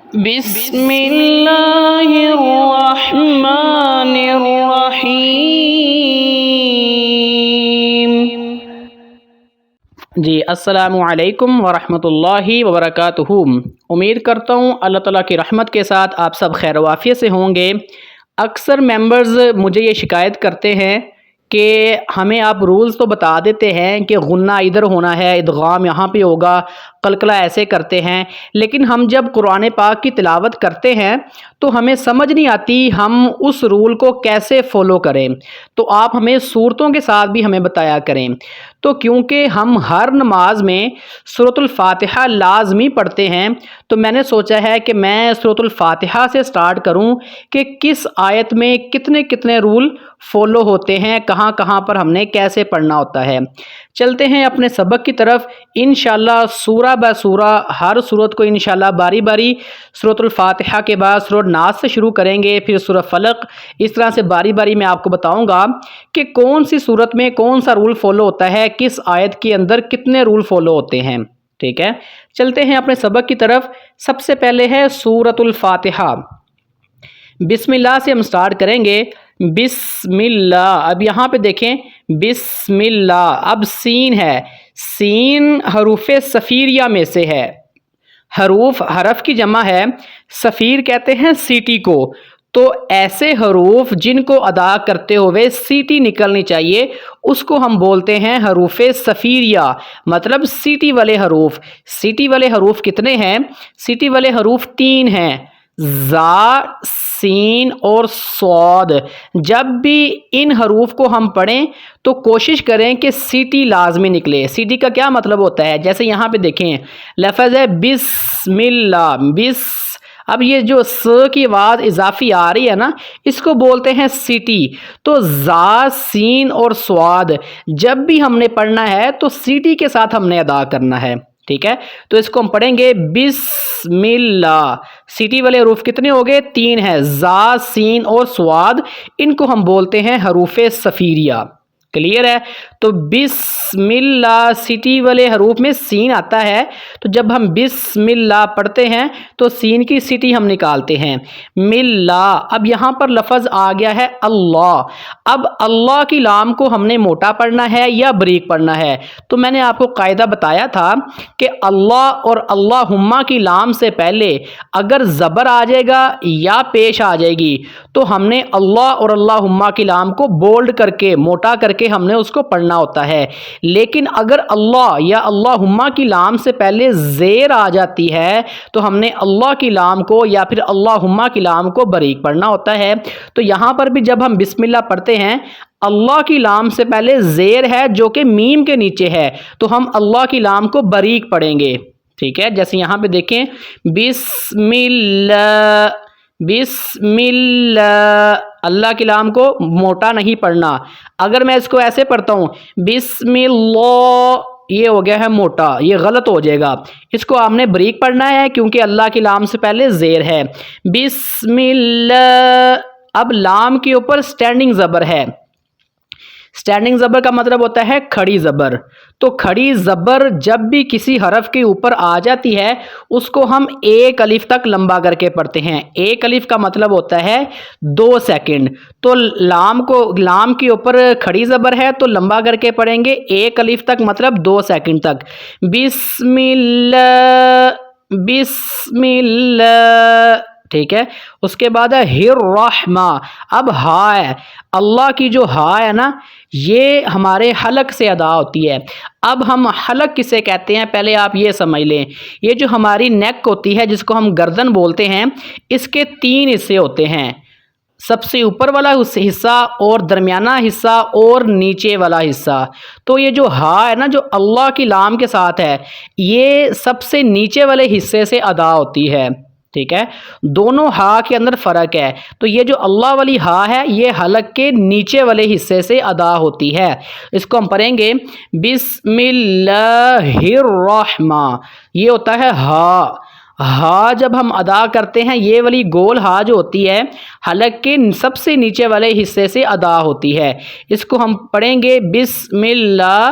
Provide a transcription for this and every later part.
بسم اللہ الرحمن الرحیم۔ جی السلام علیکم ورحمۃ اللہ وبرکاتہ۔ امید کرتا ہوں اللہ تعالیٰ کی رحمت کے ساتھ آپ سب خیر و عافیت سے ہوں گے۔ اکثر ممبرز مجھے یہ شکایت کرتے ہیں کہ ہمیں آپ رولز تو بتا دیتے ہیں کہ غنہ ادھر ہونا ہے، ادغام یہاں پہ ہوگا، قلقلہ ایسے کرتے ہیں، لیکن ہم جب قرآن پاک کی تلاوت کرتے ہیں تو ہمیں سمجھ نہیں آتی ہم اس رول کو کیسے فالو کریں۔ تو آپ ہمیں صورتوں کے ساتھ بھی ہمیں بتایا کریں۔ تو کیونکہ ہم ہر نماز میں سورۃ الفاتحہ لازمی پڑھتے ہیں تو میں نے سوچا ہے کہ میں سورۃ الفاتحہ سے سٹارٹ کروں کہ کس آیت میں کتنے کتنے رول فالو ہوتے ہیں، کہاں کہاں پر ہم نے کیسے پڑھنا ہوتا ہے۔ چلتے ہیں اپنے سبق کی طرف۔ انشاءاللہ سورہ بہ سورہ ہر سورت کو انشاءاللہ باری باری سورۃ الفاتحہ کے بعد سورۃ ناس سے شروع کریں گے، پھر سورہ فلق، اس طرح سے باری باری میں آپ کو بتاؤں گا کہ کون سی صورت میں کون سا رول فالو ہوتا ہے، کس آیت کے اندر کتنے رول فالو ہوتے ہیں۔ ٹھیک ہے، چلتے ہیں اپنے سبق کی طرف۔ سب سے پہلے ہے سورۃ الفاتحہ۔ بسم اللہ سے ہم سٹارٹ کریں گے۔ بسم اللہ، اب یہاں پہ دیکھیں بسم اللہ، اب سین ہے، سین حروف صفیریہ میں سے ہے۔ حرف کی جمع ہے، صفیر کہتے ہیں سیٹی کو، تو ایسے حروف جن کو ادا کرتے ہوئے سیٹی نکلنی چاہیے اس کو ہم بولتے ہیں حروف صفیریہ، مطلب سیٹی والے حروف۔ سیٹی والے حروف کتنے ہیں؟ سیٹی والے حروف 3 ہیں، زا، سین اور صاد۔ جب بھی ان حروف کو ہم پڑھیں تو کوشش کریں کہ سیٹی لازمی نکلے۔ سیٹی کا کیا مطلب ہوتا ہے؟ جیسے یہاں پہ دیکھیں لفظ ہے بسم اللہ، بس، اب یہ جو س کی آواز اضافی آ رہی ہے نا، اس کو بولتے ہیں سیٹی۔ تو زا، سین اور صاد جب بھی ہم نے پڑھنا ہے تو سیٹی کے ساتھ ہم نے ادا کرنا ہے۔ ٹھیک ہے، تو اس کو ہم پڑھیں گے بسم اللہ۔ سیٹی والے حروف کتنے ہو گئے؟ 3 ہیں، زا، سین اور صاد، ان کو ہم بولتے ہیں حروف صفیریہ۔ کلیئر ہے؟ تو بسم اللہ سیٹی والے حروف میں سین آتا ہے، تو جب ہم بسم اللہ پڑھتے ہیں تو سین کی سیٹی ہم نکالتے ہیں، ملا۔ اب یہاں پر لفظ آ گیا ہے اللہ۔ اب اللہ کی لام کو ہم نے موٹا پڑھنا ہے یا بریک پڑھنا ہے؟ تو میں نے آپ کو قاعدہ بتایا تھا کہ اللہ اور اللہم کی لام سے پہلے اگر زبر آ جائے گا یا پیش آ جائے گی تو ہم نے اللہ اور اللہم کی لام کو بولڈ کر کے موٹا کر کے ہم نے اس کو پڑھنا ہوتا ہے۔ لیکن اگر اللہ یا اللہم کی لام سے پہلے زیر آ جاتی ہے تو ہم نے اللہ کی لام کو یا پھر اللہم کی لام کو باریک پڑھنا ہوتا ہے۔ تو یہاں پر بھی جب ہم بسم اللہ پڑھتے ہیں، اللہ کی لام سے پہلے زیر ہے جو کہ میم کے نیچے ہے، تو ہم اللہ کی لام کو باریک پڑھیں گے۔ ٹھیک ہے، جیسے یہاں پہ دیکھیں بسم اللہ، بسم اللہ، اللہ کی لام کو موٹا نہیں پڑھنا۔ اگر میں اس کو ایسے پڑھتا ہوں بسم اللہ، یہ ہو گیا ہے موٹا، یہ غلط ہو جائے گا۔ اس کو آپ نے باریک پڑھنا ہے کیونکہ اللہ کی لام سے پہلے زیر ہے۔ بسم اللہ، اب لام کے اوپر سٹینڈنگ زبر ہے۔ سٹینڈنگ زبر کا مطلب ہوتا ہے کھڑی زبر۔ تو کھڑی زبر جب بھی کسی حرف کے اوپر آ جاتی ہے اس کو ہم ایک الف تک لمبا کر کے پڑھتے ہیں۔ ایک الف کا مطلب ہوتا ہے 2 سیکنڈ۔ تو لام کے اوپر کھڑی زبر ہے تو لمبا کر کے پڑھیں گے ایک الف تک، مطلب 2 سیکنڈ تک۔ بسم اللہ، بسم اللہ۔ ٹھیک ہے، اس کے بعد ہے الرحمہ۔ اب ہا ہے، اللہ کی جو ہا ہے نا یہ ہمارے حلق سے ادا ہوتی ہے۔ اب ہم حلق کسے کہتے ہیں پہلے آپ یہ سمجھ لیں۔ یہ جو ہماری نیک ہوتی ہے جس کو ہم گردن بولتے ہیں، اس کے 3 حصے ہوتے ہیں، سب سے اوپر والا حصہ اور درمیانہ حصہ اور نیچے والا حصہ۔ تو یہ جو ہا ہے نا جو اللہ کی لام کے ساتھ ہے، یہ سب سے نیچے والے حصے سے ادا ہوتی ہے۔ ٹھیک ہے، دونوں ہا کے اندر فرق ہے۔ تو یہ جو اللہ والی ہا ہے یہ حلق کے نیچے والے حصے سے ادا ہوتی ہے۔ اس کو ہم پڑھیں گے بسم اللہ الرحمن، یہ ہوتا ہے ہا۔ ہا جب ہم ادا کرتے ہیں یہ والی گول ہا جو ہوتی ہے حلق کے سب سے نیچے والے حصے سے ادا ہوتی ہے۔ اس کو ہم پڑھیں گے بسم اللہ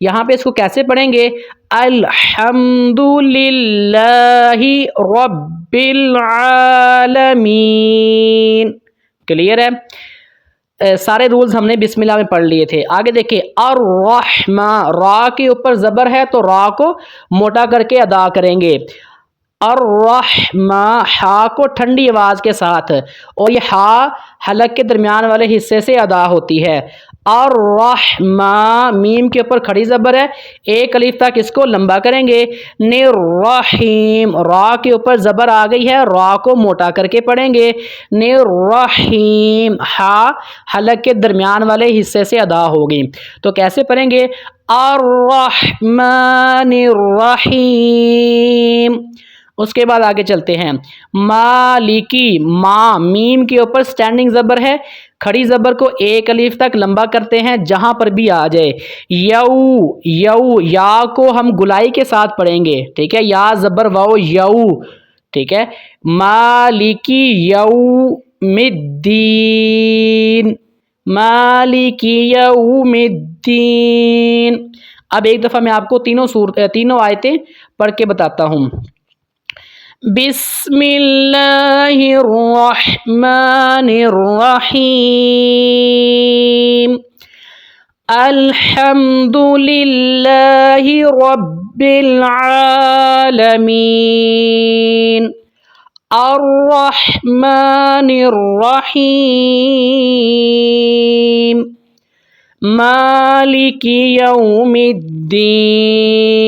یہاں پہ اس کو کیسے پڑھیں گے؟ الحمدللہ رب العالمین۔ کلیئر ہے؟ سارے رولز ہم نے بسم اللہ میں پڑھ لیے تھے۔ آگے دیکھیں، الرحمن، را کے اوپر زبر ہے تو را کو موٹا کر کے ادا کریں گے۔ الرحمن، ہا کو ٹھنڈی آواز کے ساتھ، اور یہ ہا حلق کے درمیان والے حصے سے ادا ہوتی ہے۔ الرحمن، میم کے اوپر کھڑی زبر ہے، ایک الف تک اس کو لمبا کریں گے۔ نررحیم، را کے اوپر زبر آ گئی ہے، را کو موٹا کر کے پڑھیں گے۔ نررحیم، ہا حلق کے درمیان والے حصے سے ادا ہوگی۔ تو کیسے پڑھیں گے؟ الرحمن الرحیم۔ اس کے بعد آگے چلتے ہیں، مالکی، ما میم کے اوپر سٹینڈنگ زبر ہے، کھڑی زبر کو ایک الف تک لمبا کرتے ہیں جہاں پر بھی آ جائے۔ یو، یو، یا کو ہم گلائی کے ساتھ پڑھیں گے، ٹھیک ہے، یا زبر واو یو، ٹھیک ہے۔ مالکی یوم الدین، مالکی یوم الدین۔ اب ایک دفعہ میں آپ کو تینوں آیتیں پڑھ کے بتاتا ہوں۔ بسم اللہ الرحمن الرحیم، الحمد للہ رب العالمین، الرحمن الرحیم، مالک یوم الدین۔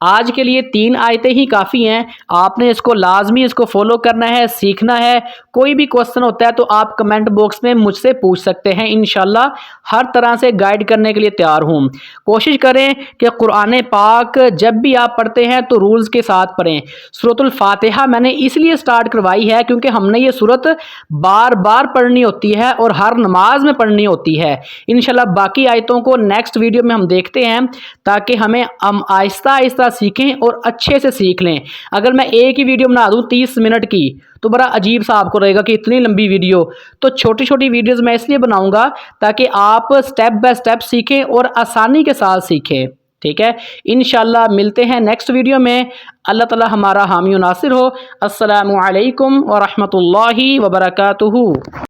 آج کے لیے 3 آیتیں ہی کافی ہیں، آپ نے اس کو لازمی اس کو فالو کرنا ہے، سیکھنا ہے۔ کوئی بھی کوسچن ہوتا ہے تو آپ کمنٹ باکس میں مجھ سے پوچھ سکتے ہیں، انشاءاللہ ہر طرح سے گائیڈ کرنے کے لیے تیار ہوں۔ کوشش کریں کہ قرآن پاک جب بھی آپ پڑھتے ہیں تو رولز کے ساتھ پڑھیں۔ سورۃ الفاتحہ میں نے اس لیے سٹارٹ کروائی ہے کیونکہ ہم نے یہ سورت بار بار پڑھنی ہوتی ہے اور ہر نماز میں پڑھنی ہوتی ہے۔ انشاءاللہ باقی آیتوں کو نیکسٹ ویڈیو میں ہم دیکھتے ہیں تاکہ ہم آہستہ آہستہ سیکھیں اور اچھے سے سیکھ لیں۔ اگر میں ایک ہی ویڈیو بنا دوں 30 منٹ کی تو بڑا عجیب سا آپ کو رہے گا کہ اتنی لمبی ویڈیو، تو چھوٹی چھوٹی ویڈیوز میں اس لیے بناؤں گا تاکہ آپ سٹیپ بائی سٹیپ سیکھیں اور آسانی کے ساتھ سیکھیں، ٹھیک ہے۔ انشاءاللہ ملتے ہیں نیکسٹ ویڈیو میں۔ اللہ تعالی ہمارا حامی و ناصر ہو۔ السلام علیکم ورحمۃ اللہ وبرکاتہ۔